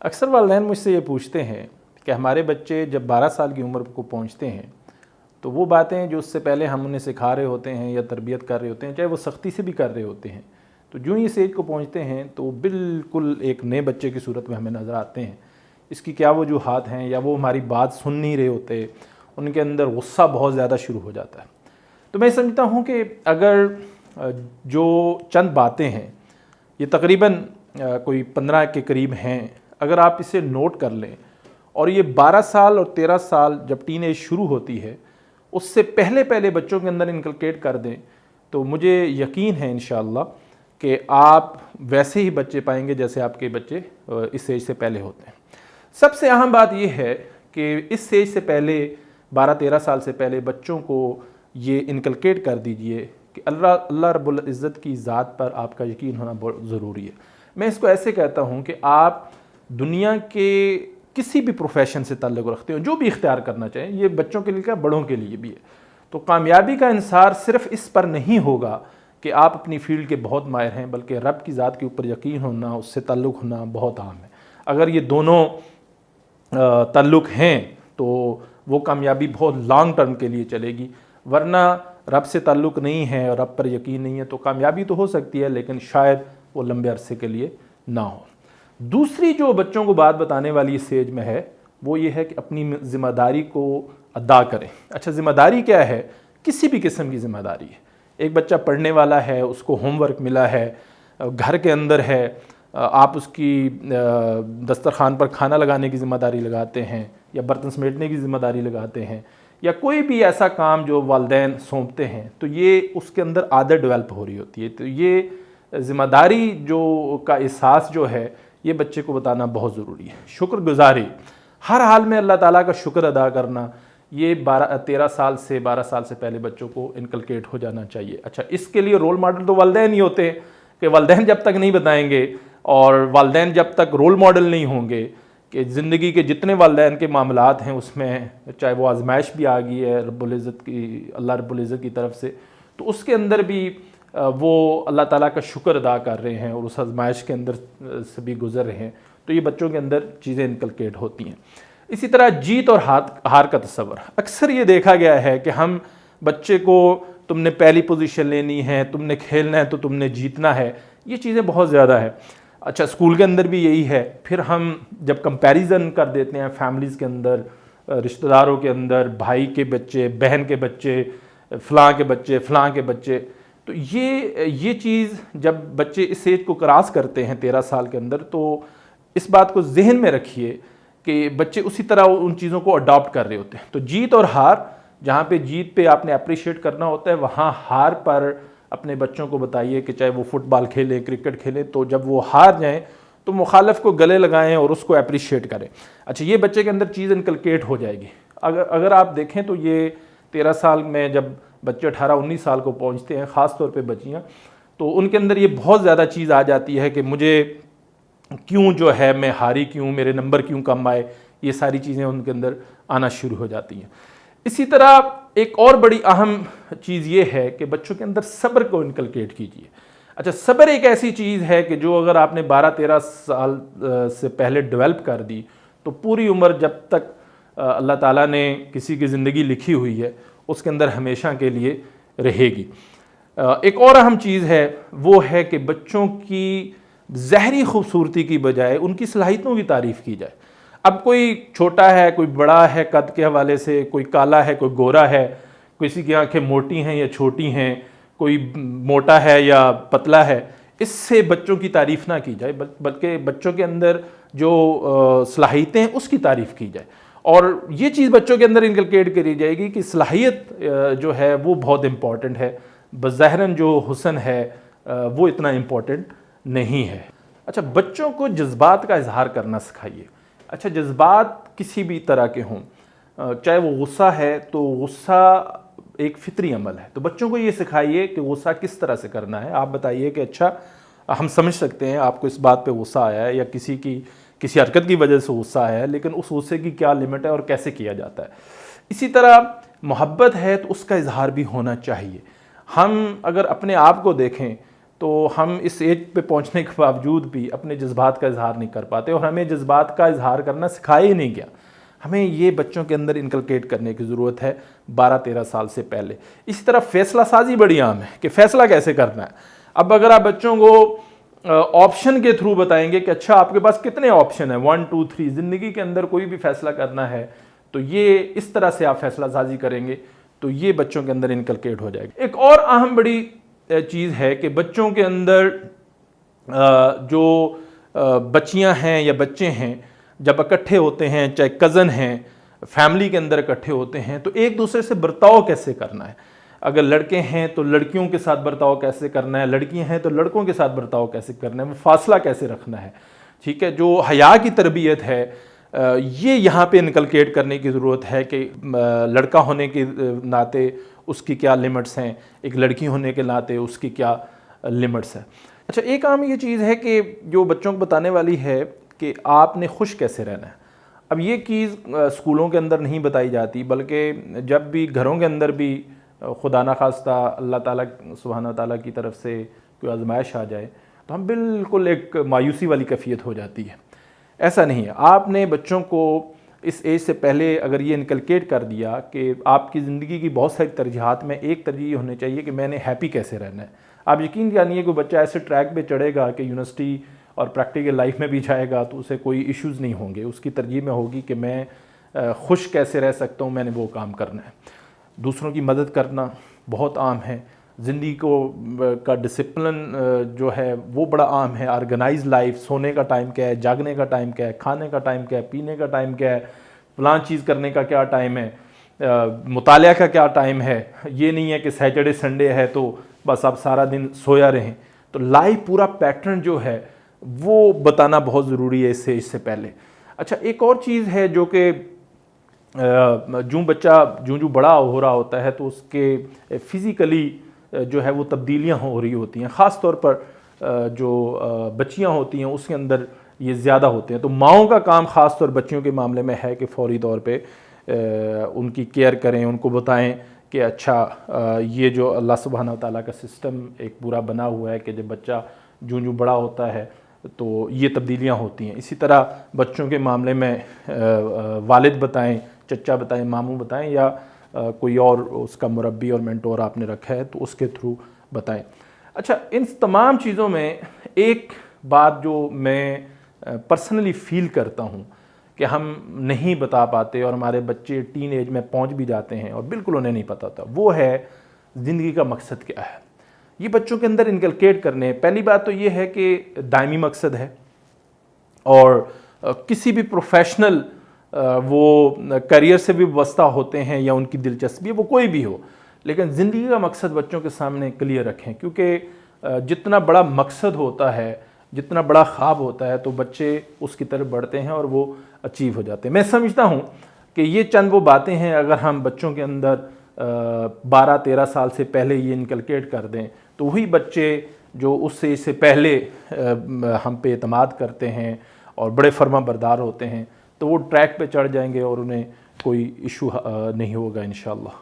اکثر والدین مجھ سے یہ پوچھتے ہیں کہ ہمارے بچے جب 12 سال کی عمر کو پہنچتے ہیں تو وہ باتیں جو اس سے پہلے ہم انہیں سکھا رہے ہوتے ہیں یا تربیت کر رہے ہوتے ہیں، چاہے وہ سختی سے بھی کر رہے ہوتے ہیں، تو جو ہی اس ایج کو پہنچتے ہیں تو وہ بالکل ایک نئے بچے کی صورت میں ہمیں نظر آتے ہیں۔ اس کی کیا وجوہات ہیں، یا وہ ہماری بات سن نہیں رہے ہوتے، ان کے اندر غصہ بہت زیادہ شروع ہو جاتا ہے۔ تو میں سمجھتا ہوں کہ اگر جو چند باتیں ہیں، یہ تقریباً کوئی 15 کے قریب ہیں، اگر آپ اسے نوٹ کر لیں اور یہ 12 سال اور 13 سال جب ٹین ایج شروع ہوتی ہے اس سے پہلے بچوں کے اندر انکلکیٹ کر دیں تو مجھے یقین ہے انشاءاللہ کہ آپ ویسے ہی بچے پائیں گے جیسے آپ کے بچے اس ایج سے پہلے ہوتے ہیں۔ سب سے اہم بات یہ ہے کہ اس ایج سے پہلے 12-13 سال سے پہلے بچوں کو یہ انکلکیٹ کر دیجئے کہ اللہ رب العزت کی ذات پر آپ کا یقین ہونا بہت ضروری ہے۔ میں اس کو ایسے کہتا ہوں کہ آپ دنیا کے کسی بھی پروفیشن سے تعلق رکھتے ہو، جو بھی اختیار کرنا چاہیں، یہ بچوں کے لیے کیا بڑوں کے لیے بھی ہے، تو کامیابی کا انحصار صرف اس پر نہیں ہوگا کہ آپ اپنی فیلڈ کے بہت ماہر ہیں، بلکہ رب کی ذات کے اوپر یقین ہونا، اس سے تعلق ہونا بہت اہم ہے۔ اگر یہ دونوں تعلق ہیں تو وہ کامیابی بہت لانگ ٹرم کے لیے چلے گی، ورنہ رب سے تعلق نہیں ہے اور رب پر یقین نہیں ہے تو کامیابی تو ہو سکتی ہے لیکن شاید وہ لمبے عرصے کے لیے نہ ہو۔ دوسری جو بچوں کو بات بتانے والی اس ایج میں ہے وہ یہ ہے کہ اپنی ذمہ داری کو ادا کریں۔ اچھا، ذمہ داری کیا ہے؟ کسی بھی قسم کی ذمہ داری ہے۔ ایک بچہ پڑھنے والا ہے، اس کو ہوم ورک ملا ہے، گھر کے اندر ہے، آپ اس کی دسترخوان پر کھانا لگانے کی ذمہ داری لگاتے ہیں یا برتن سمیٹنے کی ذمہ داری لگاتے ہیں، یا کوئی بھی ایسا کام جو والدین سونپتے ہیں تو یہ اس کے اندر عادت ڈیولپ ہو رہی ہوتی ہے۔ تو یہ ذمہ داری جو کا احساس جو ہے یہ بچے کو بتانا بہت ضروری ہے۔ شکر گزاری، ہر حال میں اللہ تعالیٰ کا شکر ادا کرنا، یہ 13 سال سے 12 سال سے پہلے بچوں کو انکلکیٹ ہو جانا چاہیے۔ اچھا، اس کے لیے رول ماڈل تو والدین ہی ہوتے ہیں کہ والدین جب تک نہیں بتائیں گے اور والدین جب تک رول ماڈل نہیں ہوں گے کہ زندگی کے جتنے والدین کے معاملات ہیں اس میں چاہے وہ آزمائش بھی آ گئی ہے اللہ رب العزت کی طرف سے، تو اس کے اندر بھی وہ اللہ تعالیٰ کا شکر ادا کر رہے ہیں اور اس آزمائش کے اندر سے بھی گزر رہے ہیں، تو یہ بچوں کے اندر چیزیں انکلکیٹ ہوتی ہیں۔ اسی طرح جیت اور ہار کا تصور، اکثر یہ دیکھا گیا ہے کہ ہم بچے کو تم نے پہلی پوزیشن لینی ہے، تم نے کھیلنا ہے تو تم نے جیتنا ہے، یہ چیزیں بہت زیادہ ہے۔ اچھا، اسکول کے اندر بھی یہی ہے، پھر ہم جب کمپیریزن کر دیتے ہیں فیملیز کے اندر، رشتہ داروں کے اندر، بھائی کے بچے، بہن کے بچے، فلاں کے بچے، فلاں کے بچے، تو یہ چیز جب بچے اس ایج کو کراس کرتے ہیں 13 سال کے اندر تو اس بات کو ذہن میں رکھیے کہ بچے اسی طرح ان چیزوں کو اڈاپٹ کر رہے ہوتے ہیں۔ تو جیت اور ہار، جہاں پہ جیت پہ آپ نے اپریشیٹ کرنا ہوتا ہے، وہاں ہار پر اپنے بچوں کو بتائیے کہ چاہے وہ فٹ بال کھیلیں، کرکٹ کھیلیں، تو جب وہ ہار جائیں تو مخالف کو گلے لگائیں اور اس کو اپریشیٹ کریں۔ اچھا، یہ بچے کے اندر چیز انکلکیٹ ہو جائے گی۔ اگر آپ دیکھیں تو یہ 13 سال میں جب بچے 18-19 سال کو پہنچتے ہیں، خاص طور پہ بچیاں، تو ان کے اندر یہ بہت زیادہ چیز آ جاتی ہے کہ مجھے کیوں جو ہے میں ہاری کیوں، میرے نمبر کیوں کم آئے، یہ ساری چیزیں ان کے اندر آنا شروع ہو جاتی ہیں۔ اسی طرح ایک اور بڑی اہم چیز یہ ہے کہ بچوں کے اندر صبر کو انکلکیٹ کیجیے۔ اچھا، صبر ایک ایسی چیز ہے کہ جو اگر آپ نے 12-13 سال سے پہلے ڈیولپ کر دی تو پوری عمر جب تک اللہ تعالیٰ نے کسی کی زندگی لکھی ہوئی ہے اس کے اندر ہمیشہ کے لیے رہے گی۔ ایک اور اہم چیز ہے وہ ہے کہ بچوں کی ظاہری خوبصورتی کی بجائے ان کی صلاحیتوں کی تعریف کی جائے۔ اب کوئی چھوٹا ہے، کوئی بڑا ہے قد کے حوالے سے، کوئی کالا ہے، کوئی گورا ہے، کسی کی آنکھیں موٹی ہیں یا چھوٹی ہیں، کوئی موٹا ہے یا پتلا ہے، اس سے بچوں کی تعریف نہ کی جائے، بلکہ بچوں کے اندر جو صلاحیتیں ہیں اس کی تعریف کی جائے، اور یہ چیز بچوں کے اندر انکلکیٹ کری جائے گی کہ صلاحیت جو ہے وہ بہت امپورٹنٹ ہے، بظاہراً جو حسن ہے وہ اتنا امپورٹنٹ نہیں ہے۔ اچھا، بچوں کو جذبات کا اظہار کرنا سکھائیے۔ اچھا، جذبات کسی بھی طرح کے ہوں، چاہے وہ غصہ ہے تو غصہ ایک فطری عمل ہے، تو بچوں کو یہ سکھائیے کہ غصہ کس طرح سے کرنا ہے۔ آپ بتائیے کہ اچھا ہم سمجھ سکتے ہیں آپ کو اس بات پہ غصہ آیا ہے یا کسی حرکت کی وجہ سے غصہ آیا ہے، لیکن اس غصے کی کیا لمٹ ہے اور کیسے کیا جاتا ہے۔ اسی طرح محبت ہے تو اس کا اظہار بھی ہونا چاہیے۔ ہم اگر اپنے آپ کو دیکھیں تو ہم اس ایج پہ پہنچنے کے باوجود بھی اپنے جذبات کا اظہار نہیں کر پاتے، اور ہمیں جذبات کا اظہار کرنا سکھایا ہی نہیں گیا۔ ہمیں یہ بچوں کے اندر انکلکیٹ کرنے کی ضرورت ہے 12-13 سال سے پہلے۔ اسی طرح فیصلہ سازی بڑی عام ہے کہ فیصلہ کیسے کرنا ہے۔ اب اگر آپ بچوں کو آپشن کے تھرو بتائیں گے کہ اچھا آپ کے پاس کتنے آپشن ہیں، 1 2 3، زندگی کے اندر کوئی بھی فیصلہ کرنا ہے تو یہ اس طرح سے آپ فیصلہ سازی کریں گے، تو یہ بچوں کے اندر انکلکیٹ ہو جائے گا۔ ایک اور اہم بڑی چیز ہے کہ بچوں کے اندر جو بچیاں ہیں یا بچے ہیں، جب اکٹھے ہوتے ہیں، چاہے کزن ہیں، فیملی کے اندر اکٹھے ہوتے ہیں، تو ایک دوسرے سے برتاؤ کیسے کرنا ہے۔ اگر لڑکے ہیں تو لڑکیوں کے ساتھ برتاؤ کیسے کرنا ہے، لڑکیاں ہیں تو لڑکوں کے ساتھ برتاؤ کیسے کرنا ہے، وہ فاصلہ کیسے رکھنا ہے، ٹھیک ہے۔ جو حیا کی تربیت ہے، یہ یہاں پہ انکلکیٹ کرنے کی ضرورت ہے کہ لڑکا ہونے کے ناطے اس کی کیا لمٹس ہیں، ایک لڑکی ہونے کے ناطے اس کی کیا لمٹس ہیں۔ اچھا، ایک عام یہ چیز ہے کہ جو بچوں کو بتانے والی ہے کہ آپ نے خوش کیسے رہنا ہے۔ اب یہ چیز اسکولوں کے اندر نہیں بتائی جاتی، بلکہ جب بھی گھروں کے اندر بھی خدا نخواستہ اللہ تعالیٰ سبحانہ تعالیٰ کی طرف سے کوئی آزمائش آ جائے تو ہم بالکل ایک مایوسی والی کیفیت ہو جاتی ہے۔ ایسا نہیں ہے، آپ نے بچوں کو اس ایج سے پہلے اگر یہ انکلکیٹ کر دیا کہ آپ کی زندگی کی بہت ساری ترجیحات میں ایک ترجیح یہ ہونی چاہیے کہ میں نے ہیپی کیسے رہنا ہے۔ آپ یقین جانیے کہ بچہ ایسے ٹریک پہ چڑھے گا کہ یونیورسٹی اور پریکٹیکل لائف میں بھی جائے گا تو اسے کوئی ایشوز نہیں ہوں گے، اس کی ترجیح میں ہوگی کہ میں خوش کیسے رہ سکتا ہوں، میں نے وہ کام کرنا ہے۔ دوسروں کی مدد کرنا بہت عام ہے، زندگی کا ڈسپلن جو ہے وہ بڑا عام ہے، آرگنائز لائف، سونے کا ٹائم کیا ہے، جاگنے کا ٹائم کیا ہے، کھانے کا ٹائم کیا ہے، پینے کا ٹائم کیا ہے، فلاں چیز کرنے کا کیا ٹائم ہے، مطالعہ کا کیا ٹائم ہے۔ یہ نہیں ہے کہ سیٹرڈے سنڈے ہے تو بس آپ سارا دن سویا رہیں۔ تو لائف پورا پیٹرن جو ہے وہ بتانا بہت ضروری ہے اس سے پہلے۔ اچھا، ایک اور چیز ہے جو کہ بچہ جو بڑا ہو رہا ہوتا ہے تو اس کے فزیکلی جو ہے وہ تبدیلیاں ہو رہی ہوتی ہیں، خاص طور پر جو بچیاں ہوتی ہیں اس کے اندر یہ زیادہ ہوتے ہیں۔ تو ماؤں کا کام خاص طور بچیوں کے معاملے میں ہے کہ فوری طور پہ ان کی کیئر کریں، ان کو بتائیں کہ اچھا یہ جو اللہ سبحانہ تعالیٰ کا سسٹم ایک پورا بنا ہوا ہے کہ جب بچہ جو بڑا ہوتا ہے تو یہ تبدیلیاں ہوتی ہیں۔ اسی طرح بچوں کے معاملے میں والد بتائیں، چچا بتائیں، ماموں بتائیں، یا کوئی اور اس کا مربی اور مینٹور آپ نے رکھا ہے تو اس کے تھرو بتائیں۔ اچھا، ان تمام چیزوں میں ایک بات جو میں پرسنلی فیل کرتا ہوں کہ ہم نہیں بتا پاتے اور ہمارے بچے ٹین ایج میں پہنچ بھی جاتے ہیں اور بالکل انہیں نہیں پتہ ہوتا، وہ ہے زندگی کا مقصد کیا ہے۔ یہ بچوں کے اندر انکلکیٹ کرنے، پہلی بات تو یہ ہے کہ دائمی مقصد ہے، اور کسی بھی پروفیشنل وہ کیریئر سے بھی وابستہ ہوتے ہیں یا ان کی دلچسپی وہ کوئی بھی ہو، لیکن زندگی کا مقصد بچوں کے سامنے کلیئر رکھیں، کیونکہ جتنا بڑا مقصد ہوتا ہے، جتنا بڑا خواب ہوتا ہے تو بچے اس کی طرف بڑھتے ہیں اور وہ اچیو ہو جاتے ہیں۔ میں سمجھتا ہوں کہ یہ چند وہ باتیں ہیں اگر ہم بچوں کے اندر 12-13 سال سے پہلے یہ انکلکیٹ کر دیں تو وہی بچے جو اس سے پہلے ہم پہ اعتماد کرتے ہیں اور بڑے فرما بردار ہوتے ہیں تو وہ ٹریک پہ چڑھ جائیں گے اور انہیں کوئی ایشو نہیں ہوگا انشاءاللہ۔